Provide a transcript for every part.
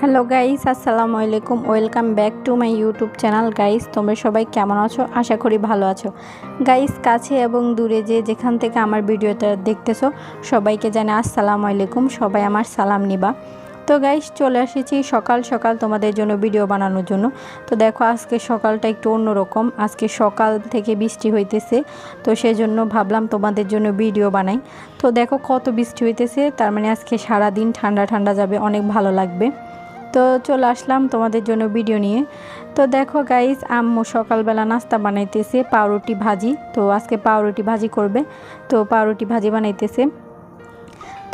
Hello guys, আসসালামু আলাইকুম। Welcome back to my YouTube channel. Guys, তোমরা সবাই কেমন আছো? আশা করি ভালো আছো। গাইস, কাছে এবং দূরে যেখান থেকে আমার ভিডিওটা দেখতেছো সবাইকে জানাই আসসালামু আলাইকুম। সবাই আমার সালাম নিবা। তো গাইস, চলে এসেছি সকাল সকাল তোমাদের জন্য ভিডিও বানানোর জন্য। তো দেখো, আজকে সকালটা একটু অন্যরকম। আজকে সকাল থেকে বৃষ্টি হইতেছে, তো সেই জন্য ভাবলাম তোমাদের জন্য ভিডিও বানাই। তো দেখো কত বৃষ্টি হইতেছে, তার মানে আজকে সারাদিন ঠান্ডা ঠান্ডা যাবে, অনেক ভালো লাগবে। তো চলে আসলাম তোমাদের জন্য ভিডিও নিয়ে। তো দেখো গাইস, আম্মু সকালবেলা নাস্তা বানাইতেছে পাউরুটি ভাজি। তো আজকে পাউরুটি ভাজি করবে, তো পাউরুটি ভাজি বানাইতেছে।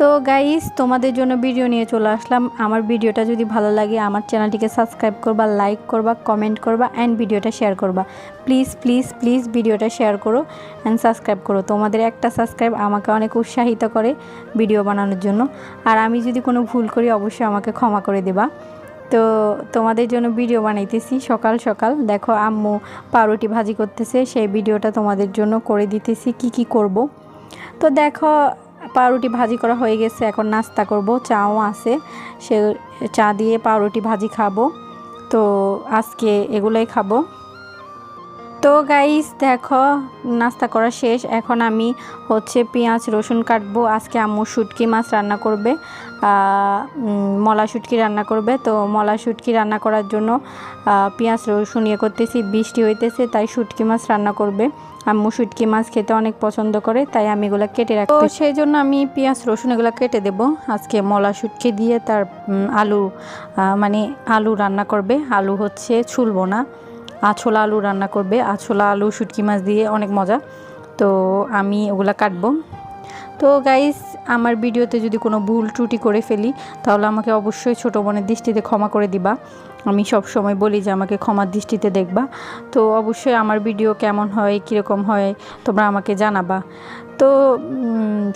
তো গাইস, তোমাদের জন্য ভিডিও নিয়ে চলে আসলাম। আমার ভিডিওটা যদি ভালো লাগে আমার চ্যানেলটিকে সাবস্ক্রাইব করবা, লাইক করবা, কমেন্ট করবা অ্যান্ড ভিডিওটা শেয়ার করবা। প্লিজ প্লিজ প্লিজ ভিডিওটা শেয়ার করো অ্যান্ড সাবস্ক্রাইব করো। তোমাদের একটা সাবস্ক্রাইব আমাকে অনেক উৎসাহিত করে ভিডিও বানানোর জন্য। আর আমি যদি কোনো ভুল করি অবশ্যই আমাকে ক্ষমা করে দেবা। তো তোমাদের জন্য ভিডিও বানাইতেছি সকাল সকাল। দেখো আম্মু পাউরুটি ভাজি করতেছে, সেই ভিডিওটা তোমাদের জন্য করে দিতেছি কি কি করব। তো দেখো, পাউরুটি ভাজি করা হয়ে গেছে, এখন নাস্তা করব। চাও আছে, সে চা দিয়ে পাউরুটি ভাজি খাবো। তো আজকে এগুলোই খাবো। তো গাইস দেখো, নাস্তা করা শেষ। এখন আমি পেঁয়াজ রসুন কাটবো। আজকে আম্মু শুটকি মাছ রান্না করবে, মলা শুটকি রান্না করবে। তো মলা শুটকি রান্না করার জন্য পেঁয়াজ রসুন করতেছি। বৃষ্টি হইতেছে তাই শুটকি মাছ রান্না করবে। আম্মু শুটকি মাছ খেতে অনেক পছন্দ করে, তাই আমি এগুলো কেটে রাখবো। তো সেই জন্য আমি পেঁয়াজ রসুন এগুলো কেটে দেবো। আজকে মলা শুটকি দিয়ে তার আলু আলু রান্না করবে। আলু ছুলবো না, আছোলা আলু রান্না করবে। আছোলা আলু শুটকি মাছ দিয়ে অনেক মজা। তো আমি ওগুলা কাটবো। তো গাইস, আমার ভিডিওতে যদি কোনো ভুল ত্রুটি করে ফেলি তাহলে আমাকে অবশ্যই ছোটো বোনের দৃষ্টিতে ক্ষমা করে দিবা। আমি সব সময় বলি যে আমাকে ক্ষমার দৃষ্টিতে দেখবা। তো অবশ্যই আমার ভিডিও কেমন হয়, কীরকম হয় তোমরা আমাকে জানাবা। তো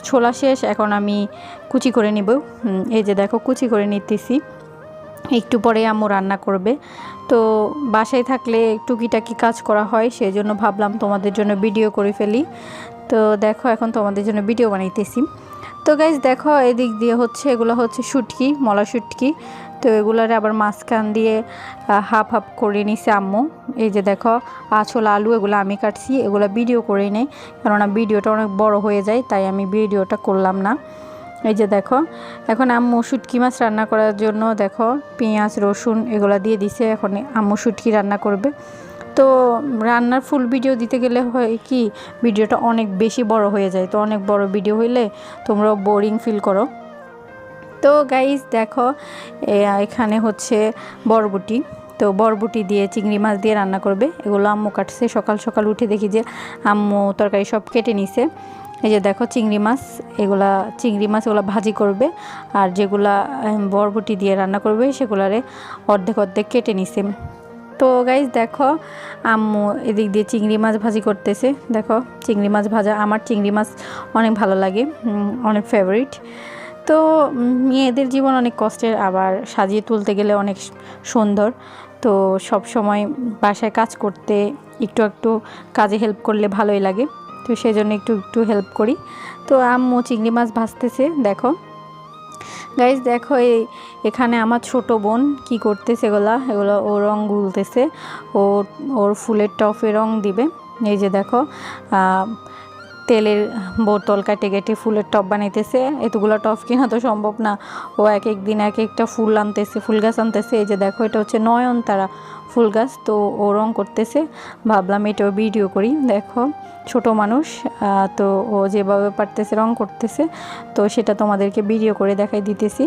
ছোলা শেষ, এখন আমি কুচি করে নিব। এই যে দেখো, কুচি করে নিতেছি। একটু পরে আম্মু রান্না করবে। তো বাসায় থাকলে টুকিটাকি কাজ করা হয়, সেই জন্য ভাবলাম তোমাদের জন্য ভিডিও করে ফেলি। তো দেখো, এখন তোমাদের জন্য ভিডিও বানাইতেছি। তো গাইজ দেখো, এদিক দিয়ে এগুলো শুটকি, মলা শুটকি। তো এগুলার আবার মাঝখান দিয়ে হাফ হাফ করে নিছে আম্মু। এই যে দেখো, আছোলা আলু এগুলো আমি কাটছি, এগুলো ভিডিও করে নেই, কেননা ভিডিওটা অনেক বড় হয়ে যায়, তাই আমি ভিডিওটা করলাম না। এই যে দেখো, এখন আম্মু শুটকি মাছ রান্না করার জন্য দেখো পেঁয়াজ রসুন এগুলো দিয়ে দিছে। এখন আম্মু শুটকি রান্না করবে। তো রান্নার ফুল ভিডিও দিতে গেলে হয় কি, ভিডিওটা অনেক বেশি বড় হয়ে যায়। তো অনেক বড় ভিডিও হইলে তোমরা বোরিং ফিল করো। তো গাইস দেখো, এখানে বরবটি। তো বরবটি দিয়ে চিংড়ি মাছ দিয়ে রান্না করবে। এগুলো আম্মু কাটছে। সকাল সকাল উঠে দেখি যে আম্মু তরকারি সব কেটে নিছে। এই যে দেখো চিংড়ি মাছ এগুলো ভাজি করবে। আর যেগুলা বরবটি দিয়ে রান্না করবে সেগুলারে অর্ধেক অর্ধেক কেটে নিছে। তো গাইজ দেখো, আম্মু এদিক দিয়ে চিংড়ি মাছ ভাজি করতেছে। দেখো চিংড়ি মাছ ভাজা, আমার চিংড়ি মাছ অনেক ভালো লাগে, অনেক ফেভারিট। তো মেয়েদের জীবন অনেক কষ্টের, আবার সাজিয়ে তুলতে গেলে অনেক সুন্দর। তো সব সময় বাসায় কাজ করতে একটু একটু কাজে হেল্প করলে ভালোই লাগে। তো সেই জন্য একটু একটু হেল্প করি। তো আম্মু চিংড়ি মাছ ভাজতেছে। দেখো গাইজ দেখো, এখানে আমার ছোট বোন কি করতেছে, এগুলো ও রং গুলতেছে। ওর ফুলের টপে রং দিবে। এই যে দেখো, তেলের বোতল কেটে কেটে ফুলের টপ বানাইতেছে। এতগুলো টপ কিনা তো সম্ভব না, ও এক এক দিন এক একটা ফুল আনতেছে, ফুল গাছ আনতেছে। এই যে দেখো, এটা নয়নতারা ফুল গাছ। তো ও রং করতেছে, ভাবলাম এটাও ভিডিও করি। দেখো ছোট মানুষ, তো ও যেভাবে পারতেছে রং করতেছে, তো সেটা তোমাদেরকে ভিডিও করে দেখাই দিতেছি।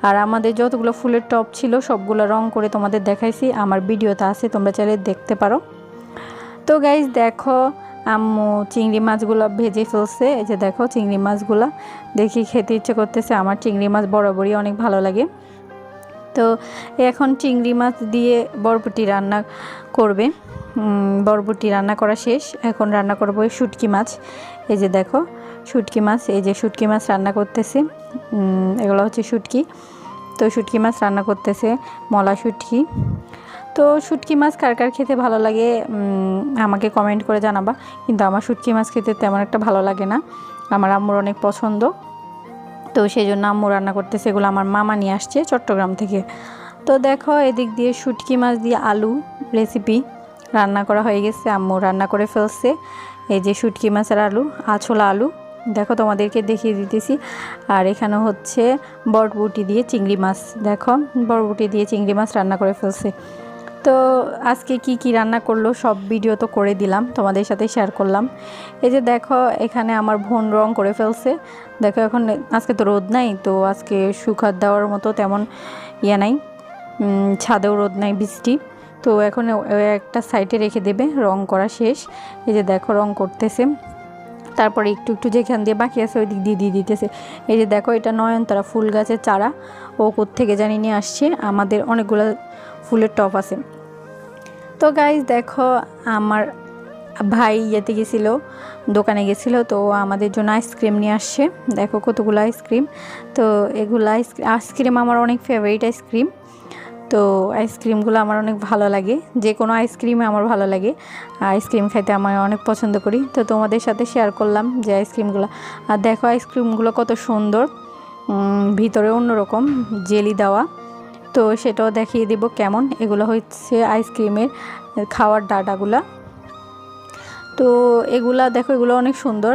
আর আমাদের যতগুলো ফুলের টপ ছিল সবগুলো রং করে তোমাদের দেখাইছি, আমার ভিডিওতে আছে, তোমরা চাইলে দেখতে পারো। তো গাইজ দেখো, আম্মু চিংড়ি মাছগুলো ভেজে ফেলছে। এই যে দেখো, চিংড়ি মাছগুলো দেখি খেতে ইচ্ছে করতেছে। আমার চিংড়ি মাছ বরাবরই অনেক ভালো লাগে। তো এখন চিংড়ি মাছ দিয়ে বরবটি রান্না করবে। বরবটি রান্না করা শেষ, এখন রান্না করবো শুটকি মাছ। এই যে দেখো শুটকি মাছ, এই যে শুটকি মাছ রান্না করতেছে। এগুলো শুটকি। তো শুটকি মাছ রান্না করতেছে, মলা শুটকি। তো শুটকি মাছ কার কার খেতে ভালো লাগে আমাকে কমেন্ট করে জানাবা। কিন্তু আমার শুটকি মাছ খেতে তেমন একটা ভালো লাগে না, আমার আম্মুর অনেক পছন্দ। তো সেই জন্য আম্মু রান্না করতেছে। এগুলো আমার মামা নিয়ে আসছে চট্টগ্রাম থেকে। তো দেখো এদিক দিয়ে শুটকি মাছ দিয়ে আলু রেসিপি রান্না করা হয়ে গেছে, আম্মু রান্না করে ফেলছে। এই যে শুটকি মাছের আলু, আছোলা আলু, দেখো তোমাদেরকে দেখিয়ে দিতেছি। আর এখানে হচ্ছে বরবটি দিয়ে চিংড়ি মাছ, দেখো বরবটি দিয়ে চিংড়ি মাছ রান্না করে ফেলছে। তো আজকে কি কি রান্না করলো সব ভিডিও তো করে দিলাম, তোমাদের সাথে শেয়ার করলাম। এই যে দেখো এখানে আমার বোন রং করে ফেলছে। দেখো এখন আজকে তো রোদ নাই, তো আজকে শুকাত দেওয়ার মতো তেমন ইয়ে নাই, ছাদেও রোদ নাই, বৃষ্টি। তো এখন একটা সাইডে রেখে দেবে, রং করা শেষ। এই যে দেখো রং করতেছে, তারপরে একটু একটু যেখান দিয়ে বাকি আছে ওই দিক দিয়ে দিয়ে দিতেছে। এই যে দেখো এটা নয়নতারা ফুল গাছের চারা, ও কোত্থেকে জানি নিয়ে আসছে, আমাদের অনেকগুলো ফুলের টব আছে। তো গাইজ দেখো আমার ভাই ইয়েতে গেছিলো, দোকানে গেছিলো, তো আমাদের জন্য আইসক্রিম নিয়ে আসছে। দেখো কতগুলো আইসক্রিম। তো এগুলো আইসক্রিম আমার অনেক ফেভারিট আইসক্রিম। তো আইসক্রিমগুলো আমার অনেক ভালো লাগে, যে কোনো আইসক্রিমে আমার ভালো লাগে, আইসক্রিম খাইতে আমি অনেক পছন্দ করি। তো তোমাদের সাথে শেয়ার করলাম যে আইসক্রিমগুলো। আর দেখো আইসক্রিমগুলো কত সুন্দর, ভিতরে অন্যরকম জেলি দেওয়া, তো সেটাও দেখিয়ে দেব কেমন। এগুলো হচ্ছে আইসক্রিমের খাওয়ার ডাটাগুলা। তো এগুলা দেখো, এগুলো অনেক সুন্দর,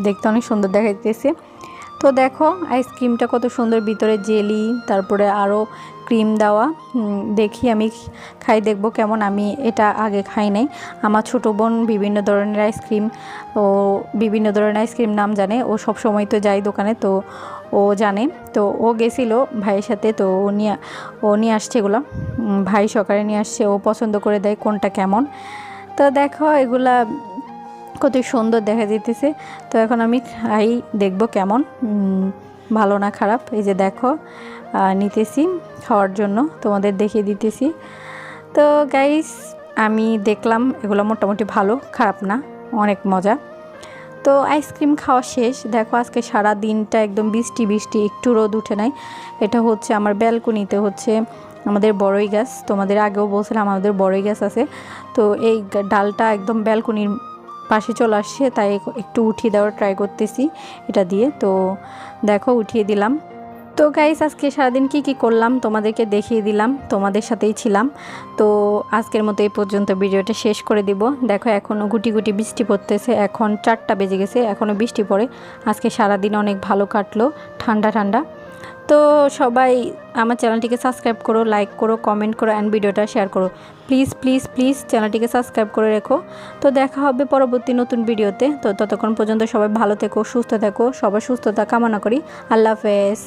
দেখতে অনেক সুন্দর দেখাইতেছে। তো দেখো আইসক্রিমটা কত সুন্দর, ভিতরে জেলি, তারপরে আরও ক্রিম দেওয়া। দেখি আমি খাই, দেখব কেমন। আমি এটা আগে খাই নাই। আমার ছোটো বোন বিভিন্ন ধরনের আইসক্রিম, ও বিভিন্ন ধরনের আইসক্রিম নাম জানে, ও সব সময় তো যায় দোকানে, তো ও জানে। তো ও গেছিলো ভাইয়ের সাথে, তো ও নিয়ে আসছে এগুলো, ভাই সকালে নিয়ে আসছে, ও পছন্দ করে দেয় কোনটা কেমন। তো দেখো এগুলা কত সুন্দর দেখা যেতেছে। তো এখন আমি খাই, দেখব কেমন, ভালো না খারাপ। এই যে দেখো নিতেছি খাওয়ার জন্য, তোমাদের দেখিয়ে দিতেছি। তো গাইস আমি দেখলাম এগুলো মোটামুটি ভালো, খারাপ না, অনেক মজা। তো আইসক্রিম খাওয়া শেষ। দেখো আজকে সারা দিনটা একদম বৃষ্টি বৃষ্টি, একটু রোদ উঠে নাই। এটা হচ্ছে আমার ব্যালকনিতে হচ্ছে আমাদের বড়ই গাছ, তোমাদের আগেও বলছিলাম আমাদের বড়ই গাছ আছে। তো এই ডালটা একদম ব্যালকনির পাশে চলে আসছে, তাই একটু উঠিয়ে দেওয়ার ট্রাই করতেছি এটা দিয়ে। তো দেখো উঠিয়ে দিলাম। তো গাইস আজকে সারাদিন কি কি করলাম তোমাদেরকে দেখিয়ে দিলাম, তোমাদের সাথেই ছিলাম। তো আজকের মতো এই পর্যন্ত ভিডিওটা শেষ করে দিব। দেখো এখনও গুটি গুটি বৃষ্টি পড়তেছে, এখন 4টা বেজে গেছে, এখনও বৃষ্টি পড়ে। আজকে সারাদিন অনেক ভালো কাটলো, ঠান্ডা ঠান্ডা। তো সবাই আমার চ্যানেলটিকে সাবস্ক্রাইব করো, লাইক করো, কমেন্ট করো অ্যান্ড ভিডিওটা শেয়ার করো। প্লিজ প্লিজ প্লিজ চ্যানেলটিকে সাবস্ক্রাইব করে রেখো। তো দেখা হবে পরবর্তী নতুন ভিডিওতে। তো ততক্ষণ পর্যন্ত সবাই ভালো থেকো, সুস্থ থেকো, সবার সুস্থতা কামনা করি। আল্লাহ হাফেজ।